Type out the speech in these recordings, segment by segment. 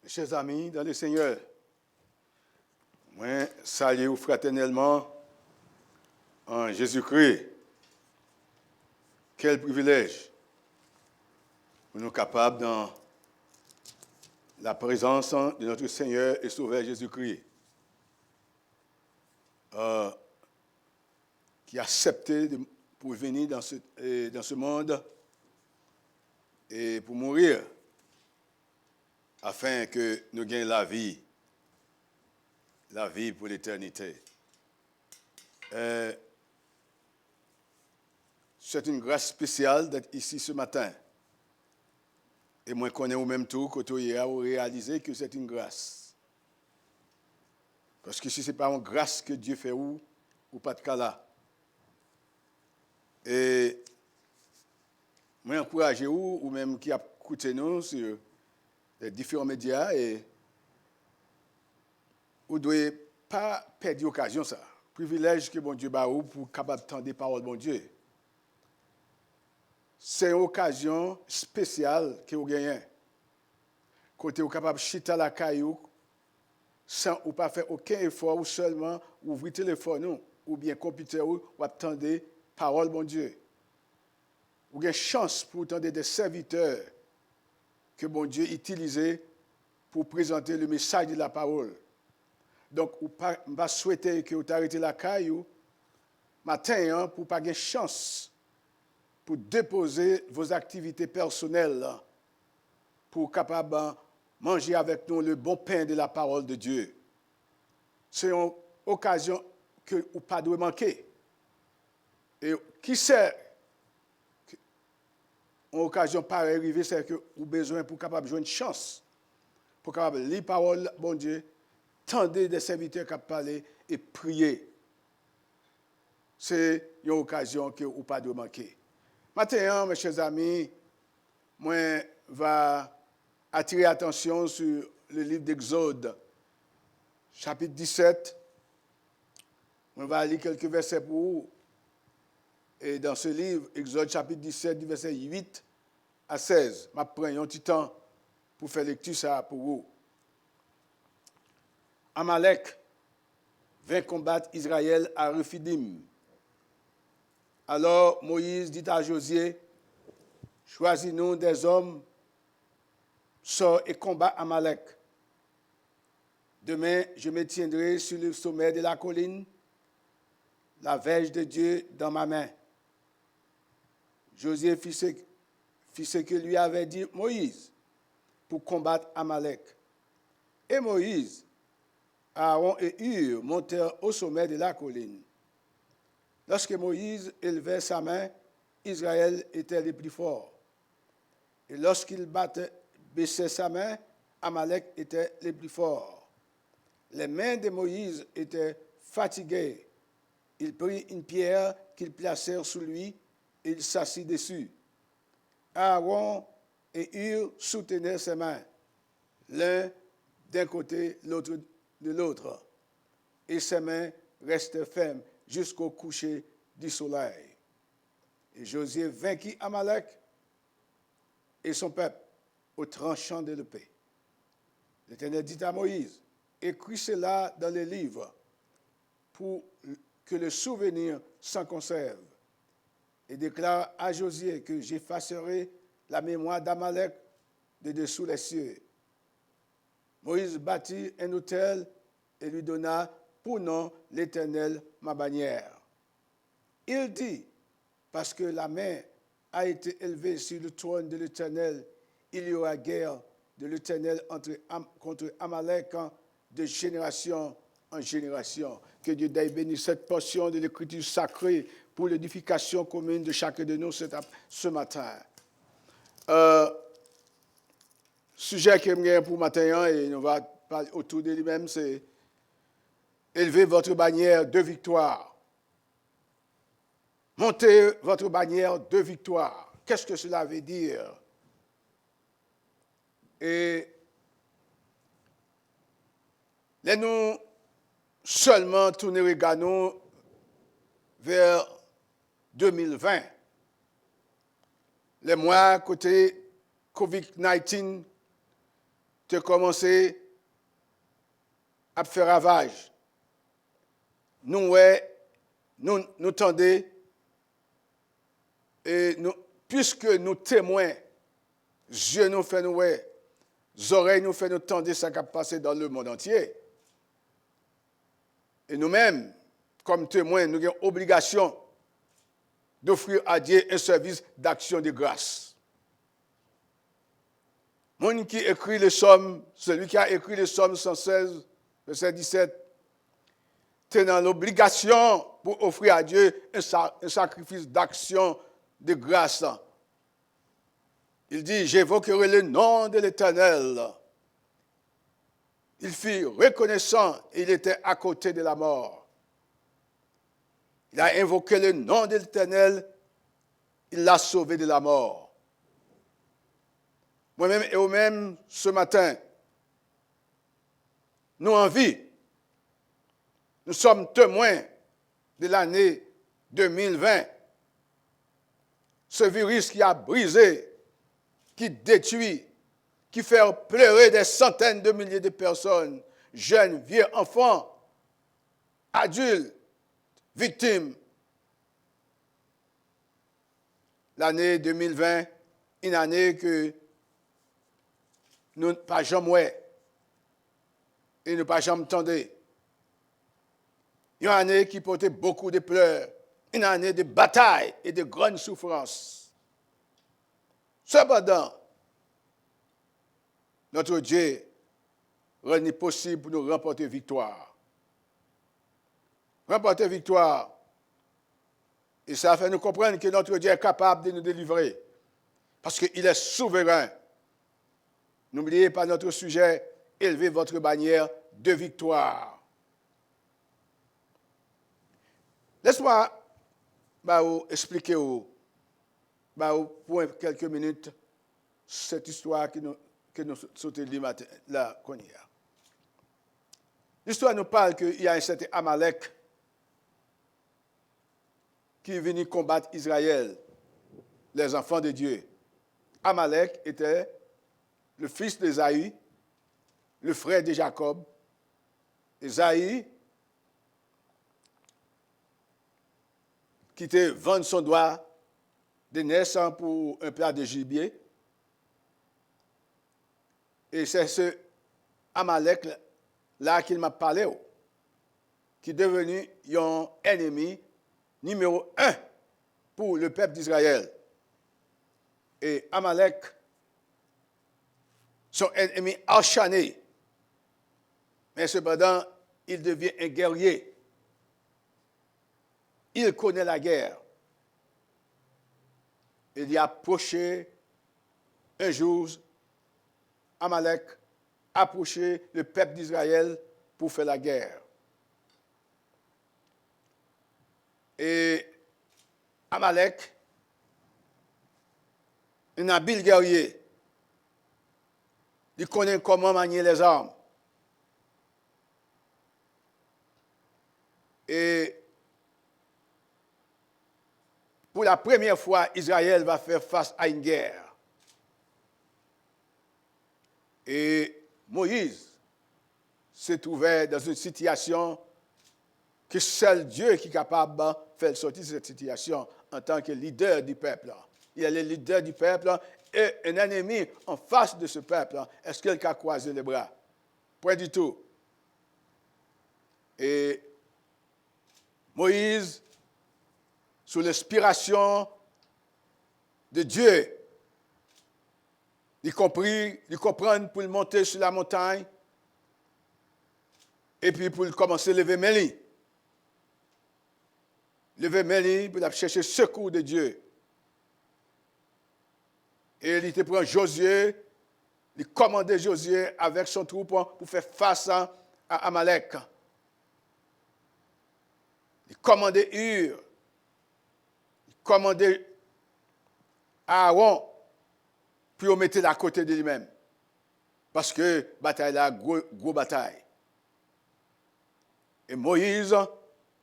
Chers amis dans le Seigneur, moi, salue fraternellement en Jésus-Christ. Quel privilège pour nous capables dans la présence de notre Seigneur et Sauveur Jésus-Christ, qui a accepté pour venir dans ce monde et pour mourir, afin que nous gagnions la vie pour l'éternité. C'est une grâce spéciale d'être ici ce matin. Et moi, je connais au même tour que tu as réalisé que c'est une grâce. Parce que si ce n'est pas une grâce que Dieu fait ou pas de cas là. Et moi, encourage ou même qui a écouté nous sur les différents médias et vous ne devez pas perdre l'occasion, ça. Privilège que bon Dieu a pour capable d'entendre des paroles de bon Dieu. C'est une occasion spéciale que vous gagnez. Côté vous capable de chiter la caillou sans ou pas faire aucun effort ou seulement ouvrir le téléphone ou bien le computer ou attendre des paroles de bon Dieu. Vous avez une chance pour entendre des serviteurs que bon Dieu utilisait pour présenter le message de la parole. Donc, je vais souhaiter que vous arrêtez la caillou matin pour pas avoir chance pour déposer vos activités personnelles pour capable manger avec nous le bon pain de la parole de Dieu. C'est une occasion que vous ne pas de manquer. Et qui sait une occasion pareille arriver, c'est que vous avez besoin pour capable jouer une chance, pour capable lire la parole, bon Dieu, tendre des serviteurs qui parlent et prier. C'est une occasion que vous pas de manquer. Maintenant, mes chers amis, moi vais attirer l'attention sur le livre d'Exode, chapitre 17. On va lire quelques versets pour vous. Et dans ce livre, Exode chapitre 17, du verset 8 à 16, je prends un petit temps pour faire lecture ça pour vous. Amalek vint combattre Israël à Rephidim. Alors Moïse dit à Josué, choisis-nous des hommes, sors et combat Amalek. Demain, je me tiendrai sur le sommet de la colline, la verge de Dieu dans ma main. Josué fit ce que lui avait dit Moïse pour combattre Amalek. Et Moïse, Aaron et Hur montèrent au sommet de la colline. Lorsque Moïse élevait sa main, Israël était le plus fort. Et lorsqu'il baissait sa main, Amalek était le plus fort. Les mains de Moïse étaient fatiguées. Il prit une pierre qu'ils placèrent sous lui et il s'assit dessus. Aaron et Hur soutenaient ses mains, l'un d'un côté, l'autre de l'autre. Et ses mains restaient fermes jusqu'au coucher du soleil. Et Josué vainquit Amalek et son peuple au tranchant de l'épée. L'Éternel dit à Moïse, écris cela dans les livres pour que le souvenir s'en conserve. Et déclare à Josué que j'effacerai la mémoire d'Amalek de dessous les cieux. Moïse bâtit un autel et lui donna pour nom l'Éternel ma bannière. Il dit, parce que la main a été élevée sur le trône de l'Éternel, il y aura guerre de l'Éternel contre Amalek de génération en génération. Que Dieu bénisse cette portion de l'Écriture sacrée pour l'édification commune de chacun de nous ce matin. Sujet que je pour matin, et on va parler autour de lui-même, c'est élevez votre bannière de victoire. Montez votre bannière de victoire. Qu'est-ce que cela veut dire? Et nous seulement tourner regardons vers 2020. Les mois côté COVID-19 te commencé à faire ravage. Nous, ouais, nous tendons, et nous, puisque nous témoins, yeux nous fait nous, ouais, oreilles nous fait nous tendre ce qui a passé dans le monde entier. Et nous-mêmes, comme témoins, nous avons obligation d'offrir à Dieu un service d'action de grâce. Mon qui écrit les psaumes, celui qui a écrit les psaumes 116, verset 17, tenant l'obligation pour offrir à Dieu un sacrifice d'action de grâce. Il dit, j'évoquerai le nom de l'Éternel. Il fut reconnaissant, il était à côté de la mort. Il a invoqué le nom de l'Éternel, il l'a sauvé de la mort. Moi-même et vous-même, ce matin, nous en vie, nous sommes témoins de l'année 2020. Ce virus qui a brisé, qui détruit, qui fait pleurer des centaines de milliers de personnes, jeunes, vieux, enfants, adultes, victimes. L'année 2020, une année que nous n'avons pas jamais et nous pas jamais entendu. Une année qui portait beaucoup de pleurs, une année de bataille et de grandes souffrances. Cependant, notre Dieu rend possible pour nous remporter victoire. Remporter victoire. Et ça fait nous comprendre que notre Dieu est capable de nous délivrer. Parce qu'il est souverain. N'oubliez pas notre sujet, élevez votre bannière de victoire. Laisse-moi vous expliquer pour quelques minutes cette histoire que nous sautons là qu'on y a. L'histoire nous parle qu'il y a un certain Amalek qui est venu combattre Israël, les enfants de Dieu. Amalek était le fils d'Ésaü, le frère de Jacob. Ésaü, qui était vendu son doigt de naissance pour un plat de gibier. Et c'est ce Amalek-là qu'il m'a parlé, qui est devenu un ennemi numéro 1 pour le peuple d'Israël. Et Amalek, son ennemi acharné, mais cependant, il devient un guerrier. Il connaît la guerre. Il y a approché un jour, Amalek approché le peuple d'Israël pour faire la guerre. Et Amalek, un habile guerrier, il connaît comment manier les armes. Et pour la première fois, Israël va faire face à une guerre. Et Moïse se trouvait dans une situation que seul Dieu qui est capable de faire sortir de cette situation en tant que leader du peuple. Il est le leader du peuple et un ennemi en face de ce peuple. Est-ce qu'il a croisé les bras? Pas du tout. Et Moïse, sous l'inspiration de Dieu, il comprend pour monter sur la montagne et puis pour commencer à lever Méli. Lever Méli pour chercher secours de Dieu. Et il te prend Josué, il commandait Josué avec son troupe pour faire face à Amalek. Il commandait Hur. Il commandait Aaron pour mettre à côté de lui-même. Parce que bataille là, gros bataille. Et Moïse,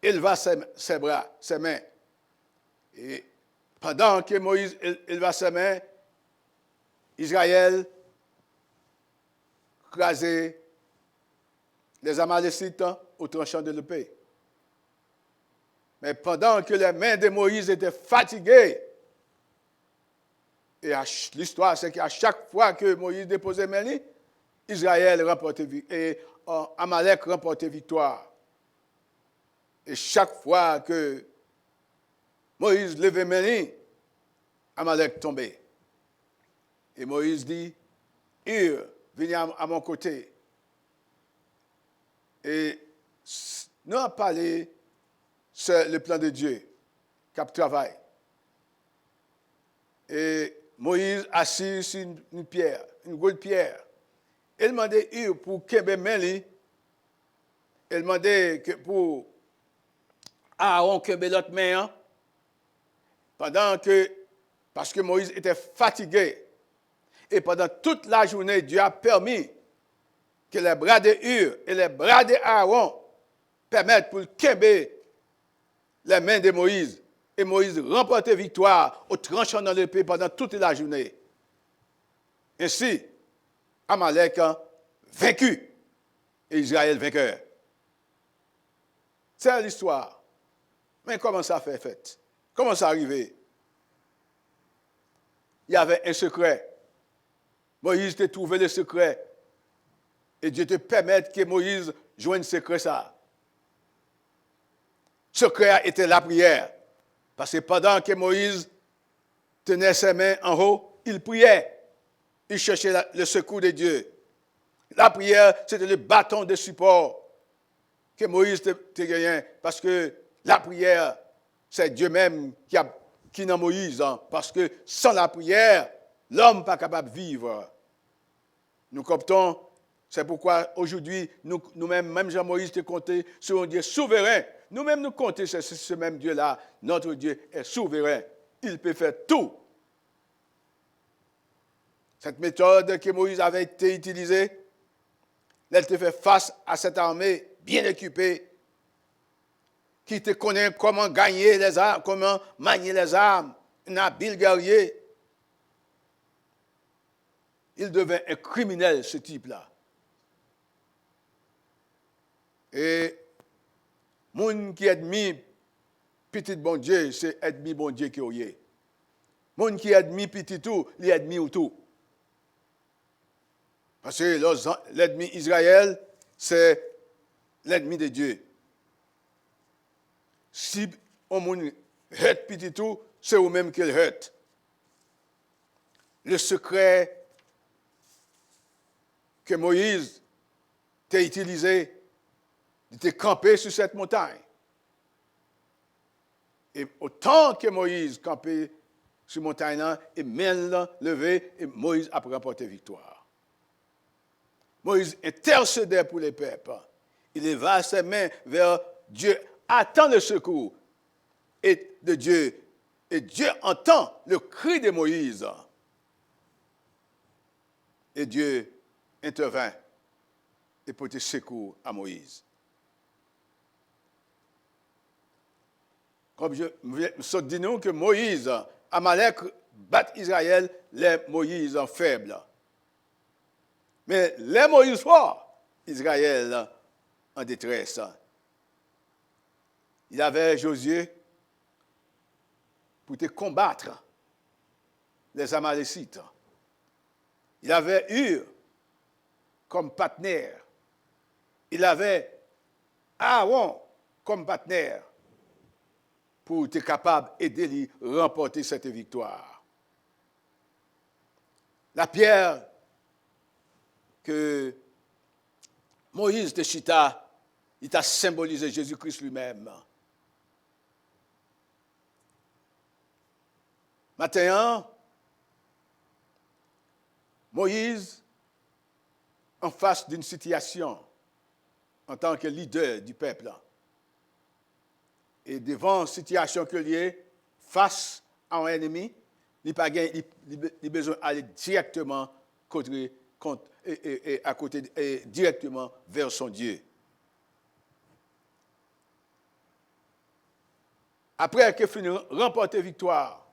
il va ses bras, ses mains. Et pendant que Moïse, il va ses mains, Israël craser les Amalécites au tranchant de l'épée. Mais pendant que les mains de Moïse étaient fatiguées, et l'histoire, c'est qu'à chaque fois que Moïse déposait main, Israël remportait et Amalek remportait victoire. Et chaque fois que Moïse levait main, Amalek tombait. Et Moïse dit, Hur, venez à mon côté. Et nous avons parlé, c'est le plan de Dieu qui travaille. Et Moïse assis sur une pierre, une grosse pierre. Il demandait Hur pour Kembe Meli. Il demandait que pour Aaron Kembe l'autre main. Parce que Moïse était fatigué. Et pendant toute la journée, Dieu a permis que les bras de Hur et les bras d'Aaron permettent pour Kembe les mains de Moïse. Et Moïse remportait victoire au tranchant dans l'épée pendant toute la journée. Ainsi, Amalek a vaincu et Israël vainqueur. C'est l'histoire. Mais comment ça fait fait? Comment ça arrivé? Il y avait un secret. Moïse t'a trouvé le secret. Et Dieu te permet que Moïse joigne ce secret ça. Ce secret était la prière. Parce que pendant que Moïse tenait ses mains en haut, il priait. Il cherchait le secours de Dieu. La prière, c'était le bâton de support que Moïse te gagné. Parce que la prière, c'est Dieu même qui est dans Moïse. Parce que sans la prière, l'homme n'est pas capable de vivre. Nous comptons, c'est pourquoi aujourd'hui, nous-mêmes, même Jean-Moïse te compté sur un Dieu souverain. Nous-mêmes, nous comptons sur ce même Dieu-là. Notre Dieu est souverain. Il peut faire tout. Cette méthode que Moïse avait été utilisée, elle te fait face à cette armée bien équipée, qui te connaît comment gagner les armes, comment manier les armes, un habile guerrier. Il devint un criminel, ce type-là. Et moun qui admire petit bon Dieu, c'est ennemi bon Dieu qui est. Moun qui admire petit tout, il admire tout. Parce que l'ennemi Israël, c'est l'ennemi de Dieu. Si on moun hurt petit tout, c'est au même qu'il hurt. Le secret que Moïse t'a utilisé, il était campé sur cette montagne. Et autant que Moïse campé sur cette montagne-là, et main levée, et Moïse a remporté victoire. Moïse intercédait pour les peuples. Il leva ses mains vers Dieu, attend le secours de Dieu. Et Dieu entend le cri de Moïse. Et Dieu intervint et portait secours à Moïse. Comme je dis nous que Moïse, Amalek bat Israël, les Moïse faibles. Mais les Moïse forts, Israël en détresse. Il avait Josué pour te combattre les Amalécites. Il avait Hur comme partenaire. Il avait Aaron comme partenaire pour être capable d'aider à remporter cette victoire. La pierre que Moïse de Chita, il a symbolisé Jésus-Christ lui-même. Maintenant, Moïse, en face d'une situation, en tant que leader du peuple, et devant une situation que liée face à un ennemi, il n'a pas besoin d'aller directement directement vers son Dieu. Après qu'il finit remporter victoire,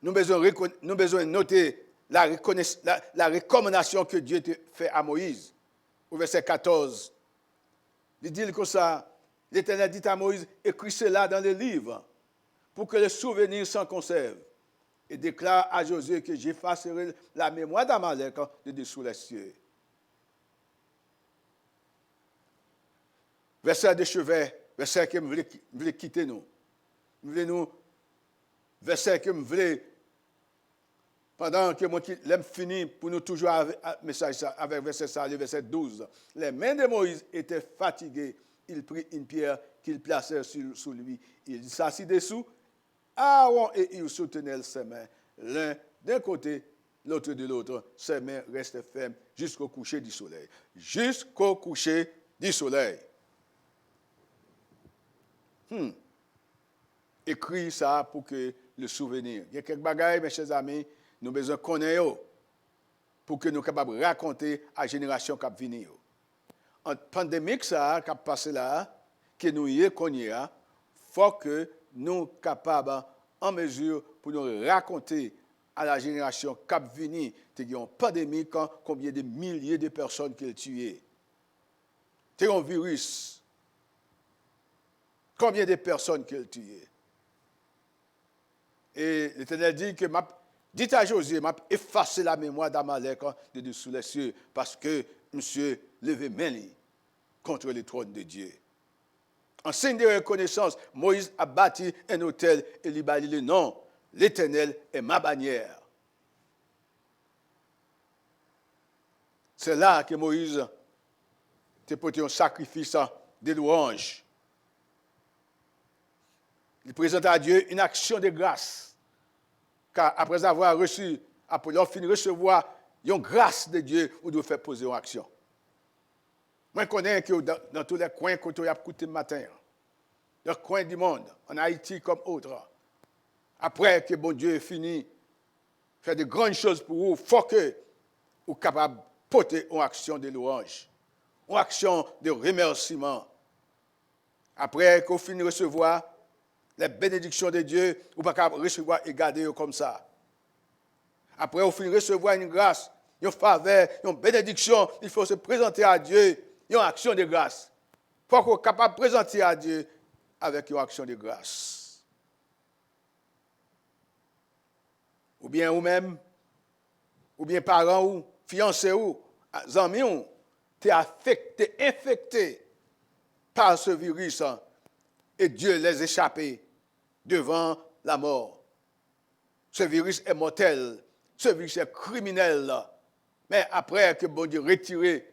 nous avons besoin de noter la recommandation que Dieu fait à Moïse, au verset 14. Il dit comme ça, l'Éternel dit à Moïse, écris cela dans les livres, pour que le souvenir s'en conserve. Et déclare à Josué que j'effacerai la mémoire d'Amalek de dessous les cieux. Verset de chevet, verset que je voulais quitter nous. Verset que je voulais, pendant que moi l'aime fini, pour nous toujours avec message avec verset ça, le verset 12. Les mains de Moïse étaient fatiguées. Il prit une pierre qu'il plaçait sous lui. Il s'assit dessous. Aaron et il soutenaient ses mains, l'un d'un côté, l'autre de l'autre. Ses mains restaient fermes jusqu'au coucher du soleil. Jusqu'au coucher du soleil. Écris ça pour que le souvenir. Il y a quelques bagailles, mes chers amis, nous avons besoin de connaître pour que nous soyons capables de raconter à la génération qui va venir. En pandémie, ça, qui a passé là, que nous y connaissons, il faut que nous soyons capables, en mesure, pour nous raconter à la génération qui va venir, qu'il y a une pandémie, combien de milliers de personnes qui ont tué. C'est un virus. Combien de personnes qui ont tué. Et l'Éternel dit que dit à Josué, m'a effacé la mémoire d'Amalek de dessous les cieux, parce que monsieur levait main contre le trône de Dieu. En signe de reconnaissance, Moïse a bâti un autel et lui a dit le nom, l'Éternel est ma bannière. C'est là que Moïse a porté un sacrifice de louange. Il présente à Dieu une action de grâce. Car après avoir reçu, après leur fin de recevoir une grâce de Dieu, vous devez faire poser une action. Moi, je connais que dans tous les coins que vous avez écouté le matin, dans les coins du monde, en Haïti comme autres, après que bon Dieu ait fini, faire de grandes choses pour vous, il faut que vous soyez capable de porter une action de louange, une action de remerciement. Après que vous finissez de recevoir les bénédictions de Dieu, vous ne pouvez pas recevoir et garder comme ça. Après, vous finissez de recevoir une grâce, une faveur, une bénédiction, il faut se présenter à Dieu, une action de grâce. Il faut qu'on soit capable de présenter à Dieu avec une action de grâce. Ou bien vous-même, ou bien parents ou fiancés ou amis ou, tu es affecté, infecté par ce virus et Dieu les échappé devant la mort. Ce virus est mortel, ce virus est criminel. Mais après que bon Dieu retiré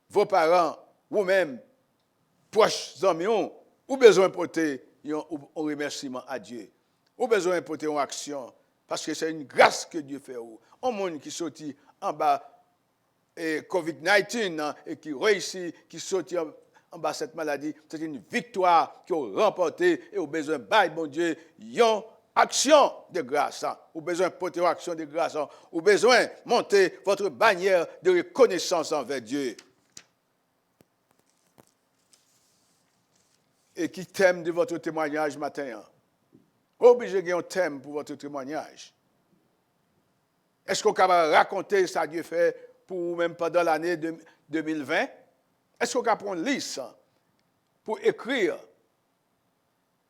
vos parents, vous-même, proches amis, ou besoin de porter un remerciement à Dieu. Ou besoin de porter une action. Parce que c'est une grâce que Dieu fait. Un monde qui sortit en bas et COVID-19 et qui réussit, qui sortit en bas de cette maladie, c'est une victoire qui a remporté et au besoin de bon Dieu, une action de grâce. Ou besoin de porter une action de grâce. Ou besoin de monter votre bannière de reconnaissance envers Dieu. Et qui thème de votre témoignage matin? Obligé de un thème pour votre témoignage. Est-ce qu'on peut raconter ça Dieu fait pour vous-même pendant l'année 2020? Est-ce qu'on peut prendre une liste pour écrire,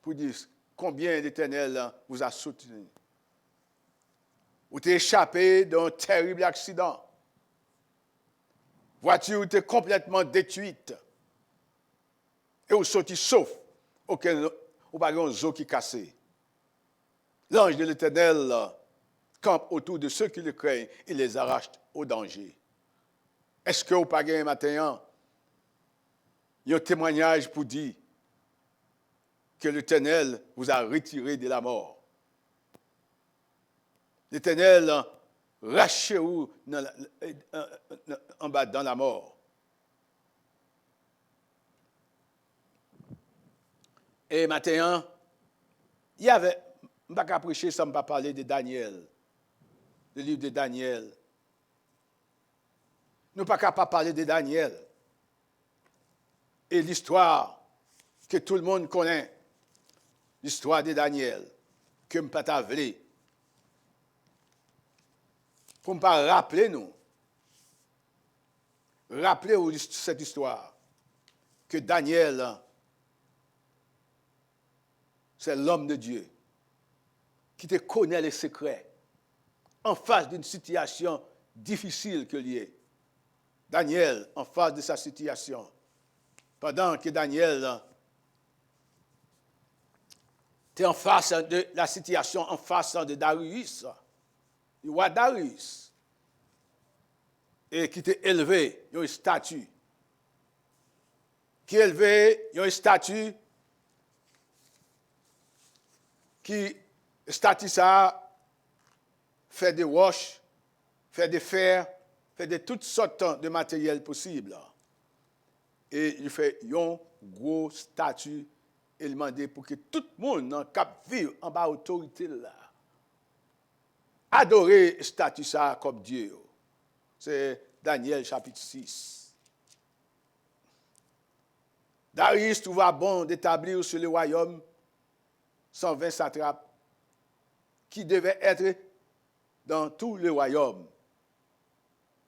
pour dire combien l'Éternel vous a soutenu? Vous êtes échappé d'un terrible accident. Voiture était complètement détruite. Et vous sortez sauf, aucun ou pas un zoo qui est cassé. L'ange de l'Éternel campe autour de ceux qui le craignent et les arrache au danger. Est-ce que vous n'avez pas matin un témoignage pour dire que l'Éternel vous a retiré de la mort? L'Éternel raché vous en bas dans la mort. Et maintenant, il y avait, je ne vais pas prêcher sans ne pas parler de Daniel, le livre de Daniel. Nous ne pouvons pas parler de Daniel et l'histoire que tout le monde connaît, l'histoire de Daniel, que je ne peux pas t'aveler. pour ne pas rappeler nous. Rappelez-vous cette histoire que Daniel, c'est l'homme de Dieu qui te connaît les secrets en face d'une situation difficile que liée. Daniel, en face de sa situation, pendant que Daniel était en face de la situation, en face de Darius, le roi Darius, et qui était élevé, il y a une statue. Qui est élevé, il y a une statue qui, statue ça, fait des roches, fait des fers, fait de toutes sortes de matériel possibles. Et il fait une grosse statue et il demandait pour que tout le monde cap vivre en bas autorité là. Adorer statue ça comme Dieu. C'est Daniel chapitre 6. Darius trouva bon d'établir sur le royaume 120 satrapes qui devaient être dans tout le royaume,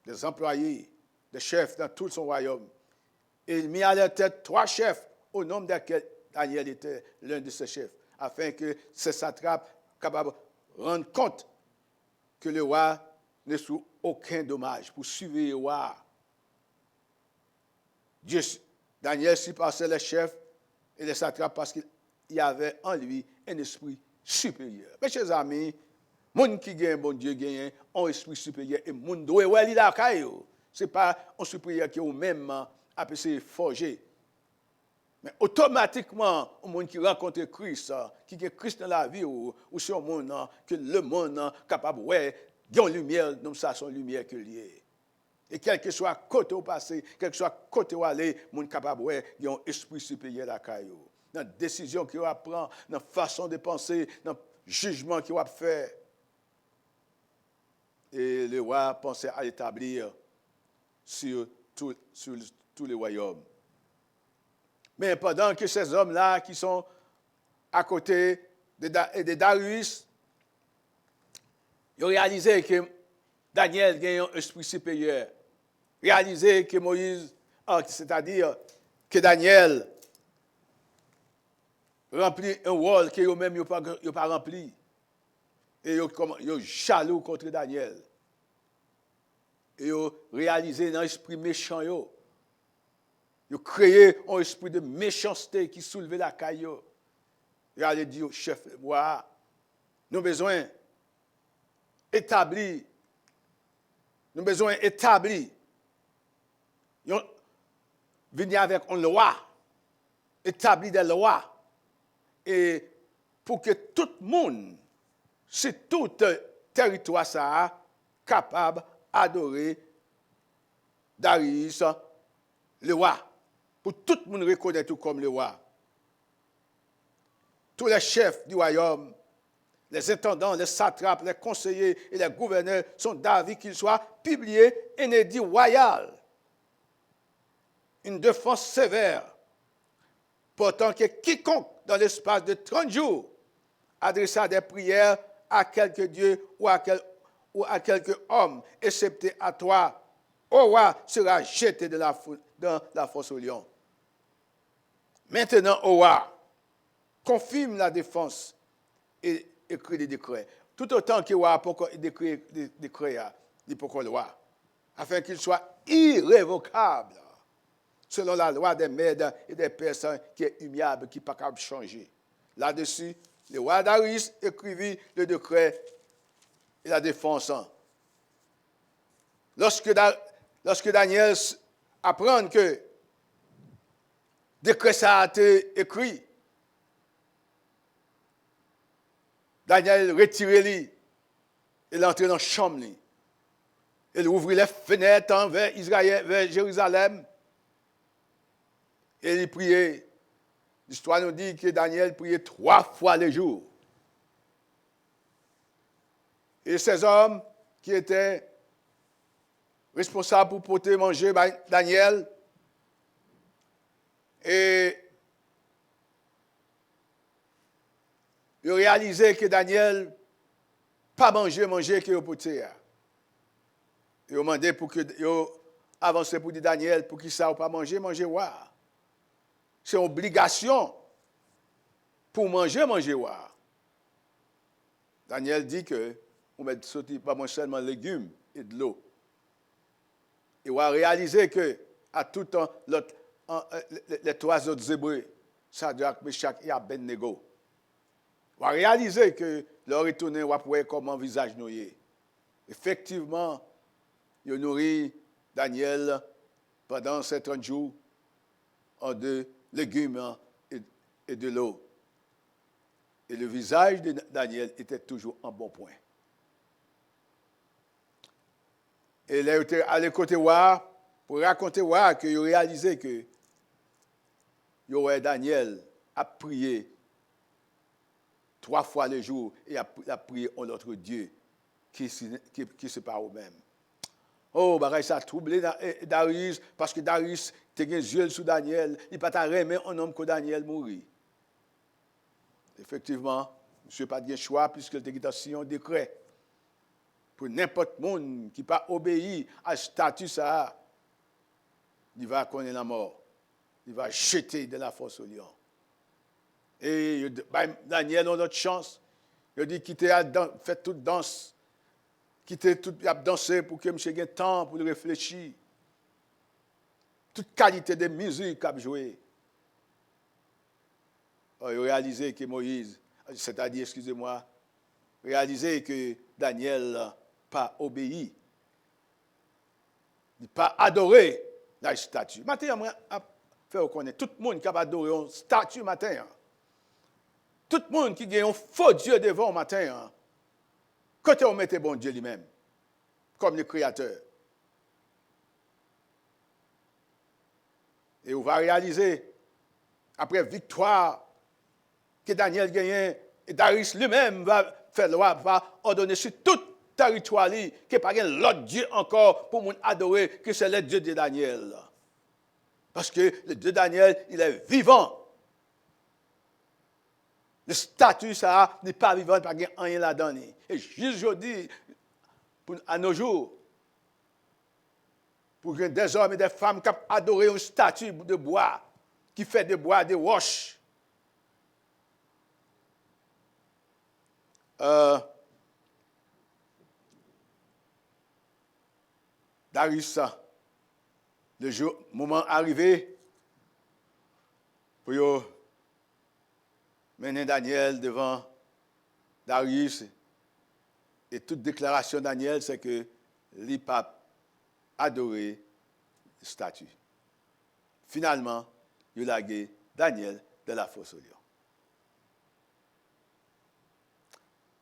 des employés, des chefs dans tout son royaume. Et il mit à leur tête 3 chefs, au nombre desquels Daniel était l'un de ces chefs, afin que ces satrapes capables de rendre compte que le roi ne sous aucun dommage pour surveiller le roi. Daniel surpassait les chefs et les satrapes parce qu'il y avait en lui un esprit supérieur. Mes chers amis, moun qui gagne bon Dieu gagne un esprit supérieur et moun doit ouais li la caillou. C'est pas un supérieur qui est au même a pu forger. Mais automatiquement, un monde qui rencontre Christ, qui est Christ dans la vie ou c'est un monde que le monde capable ouais, gagne lumière, donc ça son lumière que lié. Et quel que soit côté au passé, quel que soit côté où aller, monde capable ouais, gagne un esprit supérieur la caillou. Dans la décision qu'il va prendre, dans la façon de penser, dans le jugement qu'il va faire. Et le roi pensait à l'établir sur tous les royaumes. Mais pendant que ces hommes-là qui sont à côté de Darius, ils ont réalisé que Daniel gagne un esprit supérieur. Réalisé que Moïse, c'est-à-dire que Daniel remplit un rôle que eux-mêmes n'ont pas rempli. Et ils sont jaloux contre Daniel. Et ils ont réalisé dans l'esprit méchant. Ils ont créé un esprit de méchanceté qui soulevait la caillou. Ils allaient dire au chef, voilà, nous avons besoin d'établir. Nous avons besoin d'établir. Venir avec une loi. Établir des lois. Et pour que tout le monde, c'est tout territoire ça, capable d'adorer Darius, le roi. Pour tout le monde reconnaître tout comme le roi. Tous les chefs du royaume, les intendants, les satrapes, les conseillers et les gouverneurs sont d'avis qu'il soit publié un édit royal. Une défense sévère, portant que quiconque dans l'espace de 30 jours adressa des prières à quelque Dieu ou à quelque homme, excepté à toi, au roi sera jeté dans la fosse au lion. Maintenant, au roi, confirme la défense et écrit des décrets. Tout autant que le roi a décrit des décrets, il peut le roi, afin qu'il soit irrévocable, selon la loi des Mèdes et des Perses qui est immuable, qui n'est pas capable de changer. Là-dessus, le roi Darius écrivit le décret et la défense. Lorsque Daniel apprend que le décret ça a été écrit, Daniel retire-lui, il entre dans la chambre, il ouvre les fenêtres vers Israël, vers Jérusalem, et il priait. L'histoire nous dit que Daniel priait 3 fois le jour. Et ces hommes qui étaient responsables pour porter manger Daniel, et ils réalisaient que Daniel pas manger que au porter. Ils ont demandé pour que avancé pour dire Daniel, pour qui ça ou pas manger, manger wa. C'est une obligation pour manger, manger wa. Daniel dit que on met sorti pas manger seulement légumes et de l'eau. Et on va réaliser que à tout temps les trois autres Hébreux, Shadrach, Meshach et Abednego, on va réaliser que leur retourné, on va voir comment visage nous est. Effectivement, il nourrit Daniel pendant ces 30 jours en de légumes et de l'eau. Et le visage de Daniel était toujours en bon point. Et il était allé côté voir pour raconter voir qu'il réalisait que Daniel a prié 3 fois le jour et a prié en notre Dieu qui se parle au même. Oh, bah ça a troublé Darius parce que Darius était les yeux sur Daniel. Il n'a pas remis un homme que Daniel mourit. Effectivement, monsieur n'a pas de choix puisque il était signé un décret. Pour n'importe monde qui n'a pas obéi à ce statut, ça, il va connaître la mort. Il va jeter de la force au lion. Et Daniel a notre chance. Il dit qu'il fait toute danse. Quitter tout à danser pour que monsieur ait temps pour réfléchir. Toute qualité de musique qu'il a joué. Il a réalisé que Moïse, c'est-à-dire, excusez-moi, réalisé que Daniel n'a pas obéi. Il n'a pas adoré la statue. Maintenant, je faire reconnaître tout le monde qui a adoré une statue matin. Tout le monde qui a un faux Dieu devant matin. Quand on mettait bon Dieu lui-même, comme le Créateur. Et on va réaliser, après victoire, que Daniel gagne, et Darius lui-même va faire loi, va ordonner sur tout territoire, qu'il n'y a pas l'autre Dieu encore pour nous adorer, que c'est le Dieu de Daniel. Parce que le Dieu de Daniel, il est vivant. Le statut, ça, n'est pas vivant, il n'y a pas rien là-dedans. Et juste aujourd'hui, à nos jours, pour que des hommes et des femmes qui adorent une statue de bois, qui fait de bois des roches. Darius, le moment arrivé, pour mener Daniel devant Darius. Et toute déclaration de Daniel, c'est que les papes adoraient le statut. Finalement, il a lagué Daniel de la fosse au lion.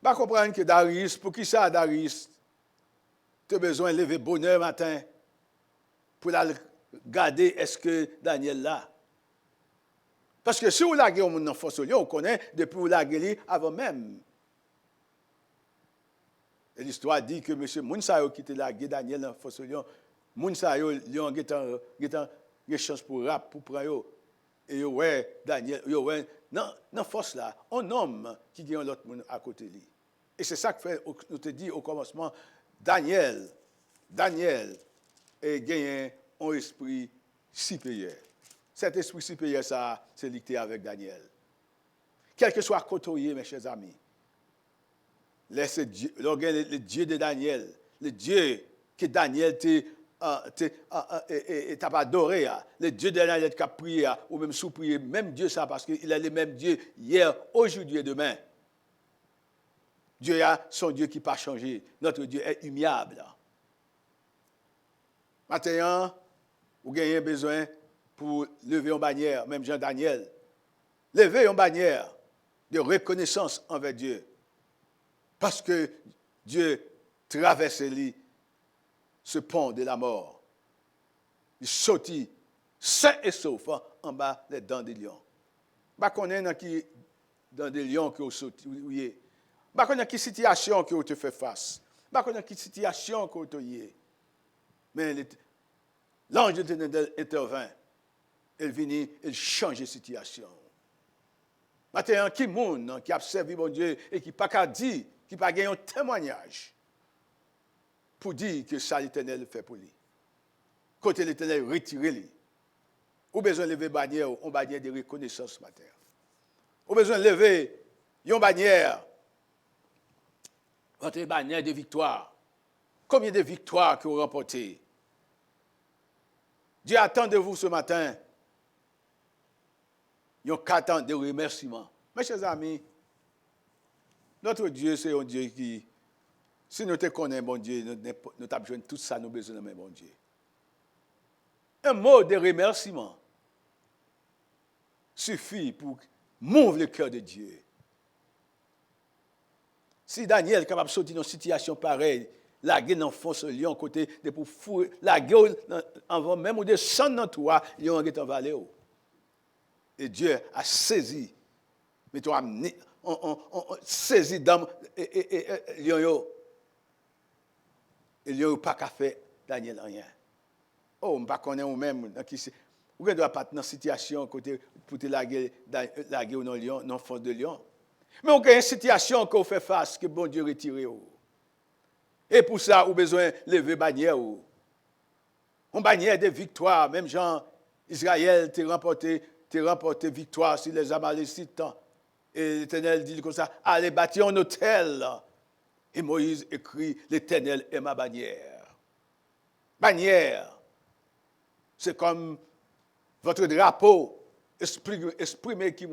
Je ne comprends que Darius, pour qui ça, Darius, tu as besoin de lever bonheur matin pour regarder est-ce que Daniel là. Parce que si vous laguez au monde dans la fosse au lion, on connaît depuis vous laguez avant même. Et l'histoire dit que M. Mounsayo qui était là, Daniel dans fosse au lion, Mounsayo, Lion, a chance pour rap, pour prendre. Et ouais, Daniel, ouais, dans la force là, un homme qui gagne l'autre monde à côté de lui. Et c'est ça que nous te dit au commencement, Daniel est gagné un esprit supérieur. Cet esprit supérieur, ça, c'est licté avec Daniel. Quel que soit côtoyé, mes chers amis, laissez Dieu, le Dieu de Daniel, le Dieu que Daniel t'a adoré, le Dieu de Daniel qui a prié, ou même sous-prié, même Dieu ça, parce qu'il est le même Dieu hier, aujourd'hui et demain. Dieu a son Dieu qui n'a pas changé. Notre Dieu est immuable. Maintenant, vous avez besoin pour lever une bannière, même Jean-Daniel. Lever une bannière de reconnaissance envers Dieu. Parce que Dieu traverse ce pont de la mort. Il sortit sain et sauf en bas des dents des lions. Je ne sais pas qui dans des lions qui ont sauté. Je ne sais pas quelle situation que tu fais face. Je ne sais pas quelle situation que tu es. Mais l'ange de l'Éternel intervint. Il vient, il change la situation. Maintenant, qui monde qui a servi mon Dieu et qui n'a pas qu'à dire, qui n'a pas gagné un témoignage pour dire que ça l'Éternel fait pour lui. Côté l'Éternel retiré lui. Ou besoin de lever bannière, une bannière de reconnaissance ce matin. Ou besoin de lever une bannière, votre bannière de victoire. Combien de victoires que vous remportez? Dieu attend de vous ce matin. Il y a 4 ans de remerciements. Mes chers amis, notre Dieu, c'est un Dieu qui, si nous te connaissons, bon Dieu, nous avons besoin de tout ça, nous avons besoin de bon Dieu. Un mot de remerciement suffit pour mouvoir le cœur de Dieu. Si Daniel est capable de sortir dans une situation pareille, la guerre dans fond ce lion côté de pour fouiller, la guerre avant même ou descendre dans toi, lion est en vallée. Et Dieu a saisi, mais tu as saisi dans lion. Et lion pas qu'à faire Daniel rien. Oh, on ne connaît pas même vous ne doit pas être dans une situation côté pour te la guerre dans lion, dans fond de lion. Mais on a une situation qu'on fait face que bon Dieu retire. Et pour ça, on a besoin de lever bannière. Une bannière de victoire. Même Jean, Israël t'a remporté victoire sur les Amalécites. Et l'Éternel dit comme ça, allez bâtir un hôtel. Et Moïse écrit, l'Éternel est ma bannière. Bannière, c'est comme votre drapeau, exprimer qui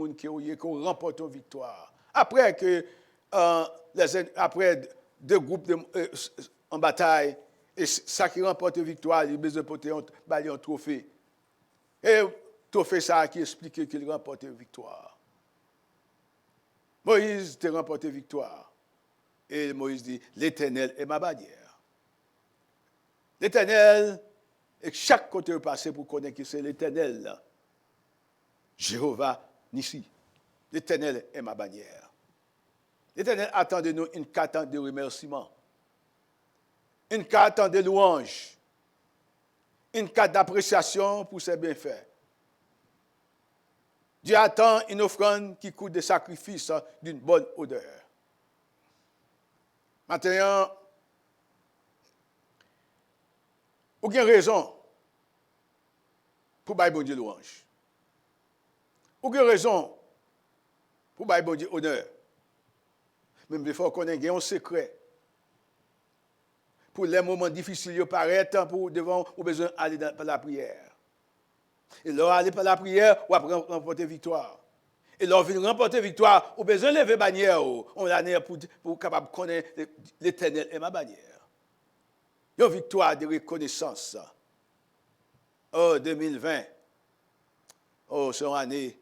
qu'on remporte une victoire. Après que après 2 groupes en bataille, et ça qui remporte une victoire, il a besoin de porter un trophée. Et trophée ça qui explique qu'il remporte une victoire. Moïse a remporté une victoire. Et Moïse dit, l'Éternel est ma bannière. L'Éternel, et chaque côté passé pour connaître que c'est l'Éternel, Jéhovah Nissi. L'Éternel est ma bannière. L'Éternel attend de nous une carte de remerciement, une carte de louange, une carte d'appréciation pour ses bienfaits. Dieu attend une offrande qui coûte des sacrifices d'une bonne odeur. Maintenant, aucune raison pour bailler bon Dieu louange. Aucune raison pour bailler bon Dieu honneur. Même des fois qu'on ait un secret. Pour les moments difficiles, il paraît pour devant ou besoin d'aller par la prière. Et là, aller par la prière, ou après remporter victoire. Et là, venir remporter victoire, ou besoin de lever bannière, on l'a pour capable de connaître l'Éternel et ma bannière. Une victoire de reconnaissance. Oh, 2020. Oh, c'est une année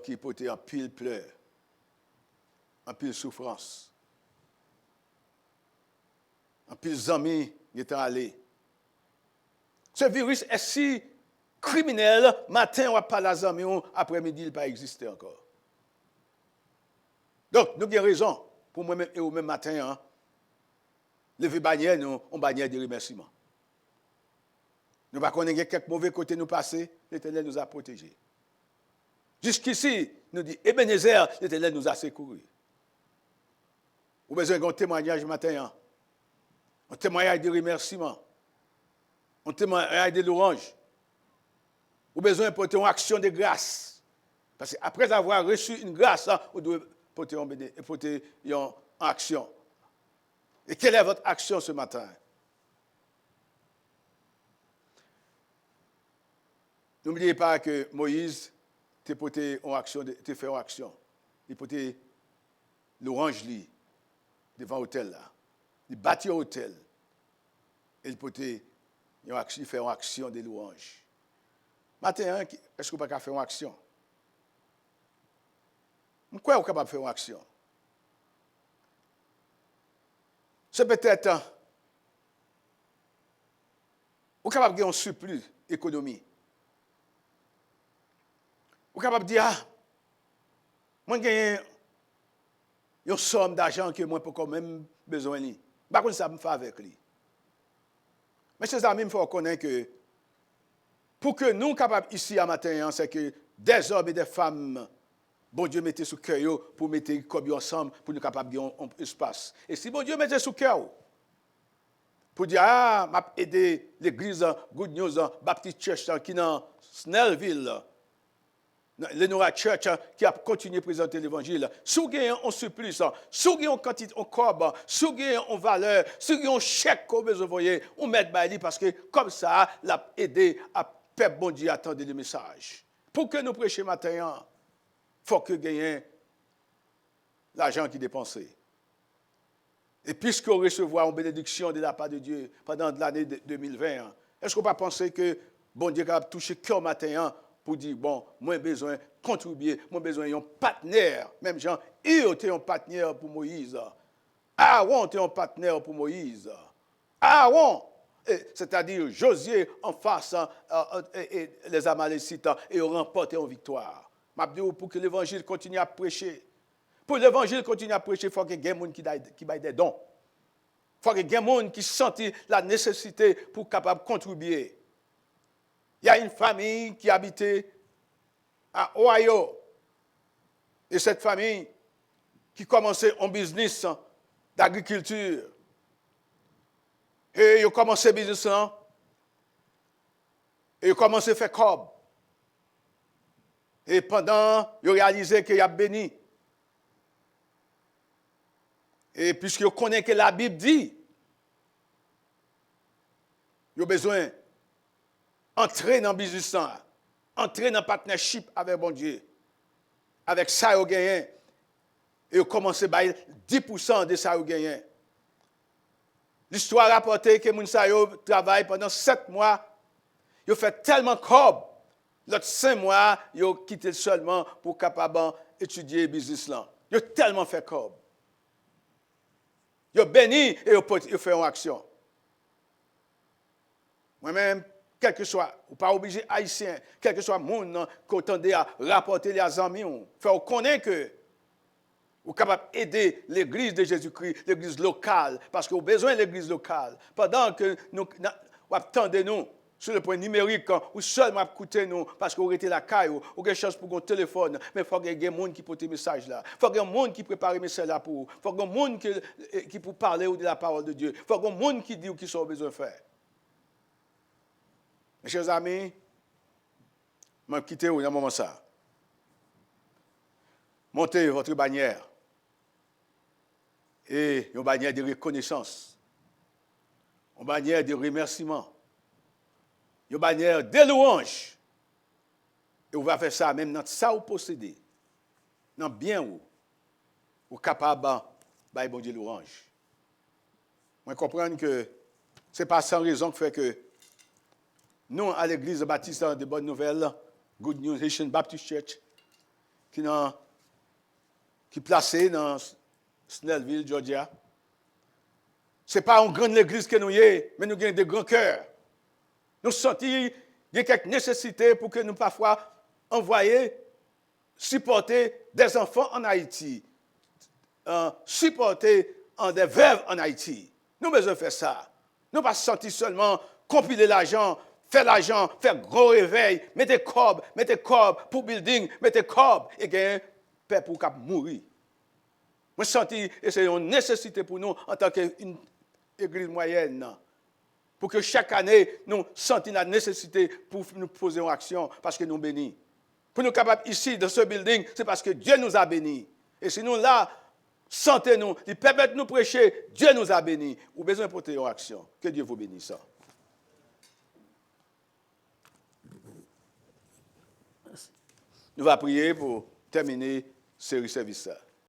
qui portait en pile pleurs, en pile souffrance, en pile amis qui étaient allés. Ce virus est si criminel, matin, on va pas la amis, après-midi, il n'a pas existé encore. Donc, nous avons raison, pour moi-même et au même matin, hein, lever bannière, nous, on bannière de remerciement. Nous ne pas connaître quelques mauvais côtés nous passer, l'Éternel nous a protégés. Jusqu'ici, nous dit, Ebenezer, l'Éternel nous a secourus. Vous avez besoin d'un témoignage matin, hein? Un témoignage de remerciement, un témoignage de louange. Vous avez besoin de porter une action de grâce. Parce qu'après avoir reçu une grâce, vous devez porter une action. Et quelle est votre action ce matin? N'oubliez pas que Moïse t'a fait une action. Il portait l'orange devant l'hôtel là. Il bâtit un hôtel. Et il fait une action de louange. Maintenant, est-ce que vous pouvez faire une action? Pourquoi vous capable de faire une action? C'est peut-être vous capable de gagner un surplus économie. Vous capable de dire, moi j'ai une somme d'argent que moi peux quand même besoin de. Par contre, ça me fait avec lui. Mais chers amis, il faut reconnaître que pour que nous capables ici à matin, c'est que des hommes et des femmes, bon Dieu mettait sous cœur pour mettre comme ensemble pour nous capables de un espace. Et si bon Dieu mettait sous cœur, pour dire, ah, m'a aidé l'église Good News Baptist Church qui est dans Snellville, l'Enora Church qui a continué à présenter l'évangile. Si vous avez un surplus, si vous avez une quantité, un corps, si vous avez une valeur, si vous avez un chèque que vous voyez, on met baili parce que comme ça, l'a aidé à faire bon Dieu attendre le message. Pour que nous prêchions matin, il faut que vous ayez l'argent qui est dépensé. Et puisque vous recevez une bénédiction de la part de Dieu pendant l'année 2020, est-ce qu'on ne peut pas penser que bon Dieu a touché cœur matin pour dire, bon, moi j'ai besoin de contribuer, moi j'ai besoin d'un partenaire. Même Jean, il était un partenaire pour Moïse. Aaron était un partenaire pour Moïse. Aaron, c'est-à-dire Josué en face les Amalécites et ont remporté une victoire. Je dis pour que l'évangile continue à prêcher. Pour l'évangile continue à prêcher, il faut qu'il y ait des gens qui baillent des dons. Il faut qu'il y ait des gens qui sentent la nécessité pour capable contribuer. Il y a une famille qui habitait à Ohio. Et cette famille qui commençait un business d'agriculture. Et ils ont commencé le business là. Et ils ont commencé à faire cob. Et pendant, ils ont réalisé qu'il y a béni. Et puisqu'ils connaissent que la Bible dit, ils ont besoin d'entrer dans le business, entrer dans le partnership avec bon Dieu. Avec ça, ils ont gagné. Et ils ont commencé à bailler 10% de ça, ils ont gagné. L'histoire rapporte que Mounsa travaille pendant 7 mois. Ils ont fait tellement de cob. L'autre 5 mois, ils ont quitté seulement pour capable étudier le business là. Ils ont tellement fait cob. Ils ont béni et ils ont fait une action. Moi-même, quel que soit, ou pas obligé haïtien, quel que soit le monde qui tendait à rapporter les amis, faire connaître que vous êtes capable d'aider l'église de Jésus-Christ, l'église locale, parce que vous avez besoin de l'église locale. Pendant que nous attendez nous sur le point numérique, ou seulement écouter nous, parce que vous êtes la caille, ou vous avez chance pour un téléphone, mais il faut qu'il y ait des gens qui portent le message là. Il faut qu'il y ait des gens qui préparent le message là pour vous. Il faut qu'il y ait des gens qui pour parler de la parole de Dieu. Il faut qu'il y ait des gens qui disent ce qu'ils ont besoin de faire. Mes chers amis, je vais quitter dans un moment ça. Montez votre bannière. Et une bannière de reconnaissance. Une bannière de remerciement. Une bannière de louange. Et vous va faire ça même dans ça vous possédez. Dans bien vous capable de bon Dieu louange. Moi, je comprends que ce n'est pas sans raison que fait que nous, à l'église baptiste de Bonne Nouvelle, Good News Haitian Baptist Church, qui est placée dans Snellville, Georgia. Ce n'est pas une grande église que nous y mais nous avons des grands cœurs. Nous sentons qu'il y a quelques nécessités pour que nous parfois envoyer, supporter des enfants en Haïti, supporter des veuves en Haïti. Nous avons besoin de faire ça. Nous ne pas sentir seulement compiler l'argent, faire gros réveil, mettez cob pour building, mettez cob et gagner paix pour cap mourir. Moi, je sens que c'est une nécessité pour nous en tant qu'une église moyenne. Pour que chaque année, nous sentions la nécessité pour nous poser en action parce que nous bénis. Pour nous capables ici, dans ce building, c'est parce que Dieu nous a bénis. Et si nous là, sentez-nous, il permet de nous prêcher, Dieu nous a bénis. Vous avez besoin de porter en action. Que Dieu vous bénisse. Nous allons prier pour terminer ce service.